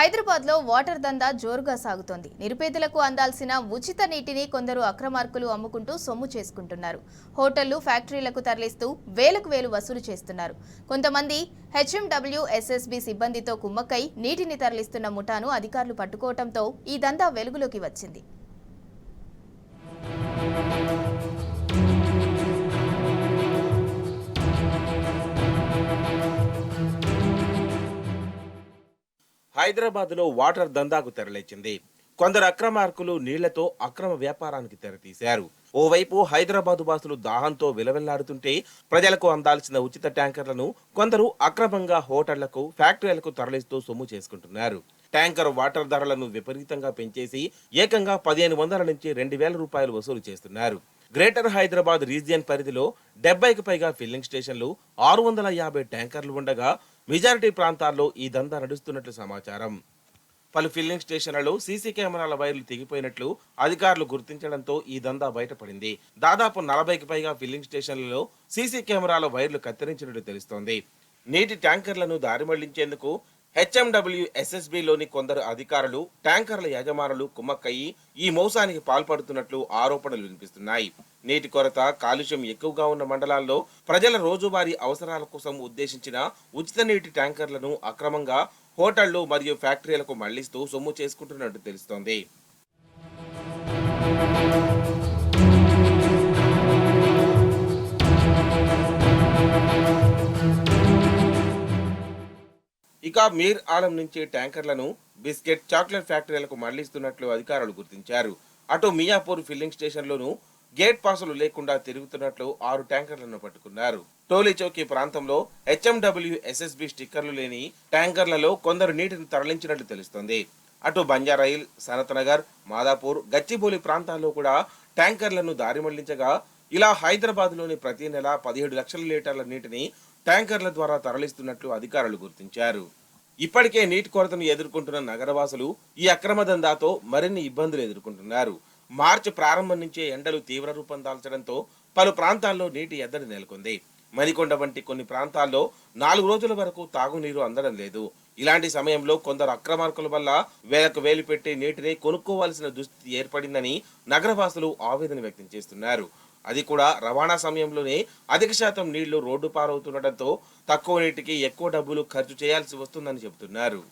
హైదరాబాద్లో వాటర్ దందా జోరుగా సాగుతోంది. నిరుపేదలకు అందాల్సిన ఉచిత నీటిని కొందరు అక్రమార్కులు అమ్ముకుంటూ సొమ్ము చేసుకుంటున్నారు. హోటళ్లు, ఫ్యాక్టరీలకు తరలిస్తూ వేలకు వేలు వసూలు చేస్తున్నారు. కొంతమంది హెచ్ఎండబ్ల్యూఎస్ఎస్బీ సిబ్బందితో కుమ్మక్కై నీటిని తరలిస్తున్న ముఠాను అధికారులు పట్టుకోవడంతో ఈ దందా వెలుగులోకి వచ్చింది. హైదరాబాద్లో వాటర్ దందాకు తెరలేచింది. కొందరు అక్రమార్కులు నీళ్లతో అక్రమ వ్యాపారానికి తెరతీశారు. ఓవైపు హైదరాబాదు వాసులు దాహంతో విలవిల్లాడుతుంటే ప్రజలకు అందాల్సిన ఉచిత ట్యాంకర్లను కొందరు అక్రమంగా హోటళ్లకు, ఫ్యాక్టరీలకు తరలిస్తూ సొమ్ము చేసుకుంటున్నారు. ట్యాంకర్ వాటర్ ధరలను విపరీతంగా పెంచేసి ఏకంగా 1500 నుంచి 2000 రూపాయలు వసూలు చేస్తున్నారు. గ్రేటర్ హైదరాబాద్ రీజియన్ పరిధిలో 70కి పైగా ఫిల్లింగ్ స్టేషన్లు, 650 ట్యాంకర్లు ఉండగా మెజారిటీ ప్రాంతాల్లో ఈ దందా నడుస్తున్నట్లు సమాచారం. పలు ఫిల్లింగ్ స్టేషన్లలో సీసీ కెమెరాల వైర్లు తెగిపోయినట్లు అధికారులు గుర్తించడంతో ఈ దందా బయటపడింది. దాదాపు 40కి పైగా ఫిల్లింగ్ స్టేషన్లలో సీసీ కెమెరాల వైర్లు కత్తిరించినట్టు తెలుస్తోంది. నీటి ట్యాంకర్లను దారి మళ్లించేందుకు హెచ్ఎండబ్ల్యూఎస్ఎస్బీలోని కొందరు అధికారులు, ట్యాంకర్ల యజమానులు కుమ్మక్కయ్యి ఈ మోసానికి పాల్పడుతున్నట్లు ఆరోపణలు వినిపిస్తున్నాయి. నీటి కొరత, కాలుష్యం ఎక్కువగా ఉన్న మండలాల్లో ప్రజల రోజువారీ అవసరాల కోసం ఉద్దేశించిన ఉచిత నీటి ట్యాంకర్లను అక్రమంగా హోటళ్లు మరియు ఫ్యాక్టరీలకు మళ్లిస్తూ సొమ్ము చేసుకుంటున్నట్టు తెలుస్తోంది. ఇక మీర్ ఆలం నుంచి ట్యాంకర్లను బిస్కెట్, చాక్లెట్ ఫ్యాక్టరీలకు మళ్లిస్తున్నట్లు అధికారులు గుర్తించారు. అటు మియాపూర్ ఫిల్లింగ్ స్టేషన్లోనూ గేట్ పాసులు లేకుండా తిరుగుతున్నట్లు 6 ట్యాంకర్లను పట్టుకున్నారు. టోలీ చౌకీ ప్రాంతంలో హెచ్ఎండబ్ల్యూఎస్ఎస్బీ స్టిక్కర్లు లేని ట్యాంకర్లలో కొందరు నీటిని తరలించినట్లు తెలుస్తోంది. అటు బంజారాయిల్, సనత్నగర్, మాదాపూర్, గచ్చిబౌలి ప్రాంతాల్లో కూడా ట్యాంకర్లను దారి మళ్లించగా ఇలా హైదరాబాద్లోని ప్రతి నెల 17 లక్షల లీటర్ల నీటిని ట్యాంకర్ల ద్వారా తరలిస్తున్నట్లు అధికారులు గుర్తించారు. ఇప్పటికే నీటి కొరతను ఎదుర్కొంటున్న నగరవాసులు ఈ అక్రమ దందాతో మరిన్ని ఇబ్బందులు ఎదుర్కొంటున్నారు. మార్చి ప్రారంభం నుంచే ఎండలు తీవ్ర రూపం దాల్చడంతో పలు ప్రాంతాల్లో నీటి ఎద్దడి నెలకొంది. మణికొండ వంటి కొన్ని ప్రాంతాల్లో 4 రోజుల వరకు తాగునీరు అందడం లేదు. ఇలాంటి సమయంలో కొందరు అక్రమార్కుల వల్ల వేలకు వేలు పెట్టి నీటిని కొనుక్కోవాల్సిన దుస్థితి ఏర్పడిందని నగరవాసులు ఆవేదన వ్యక్తం చేస్తున్నారు. అది కూడా రవాణా సమయంలోనే అధిక శాతం నీళ్లు రోడ్డు పారవుతుండటంతో తక్కువ నీటికి ఎక్కువ డబ్బులు ఖర్చు చేయాల్సి వస్తుందని చెబుతున్నారు.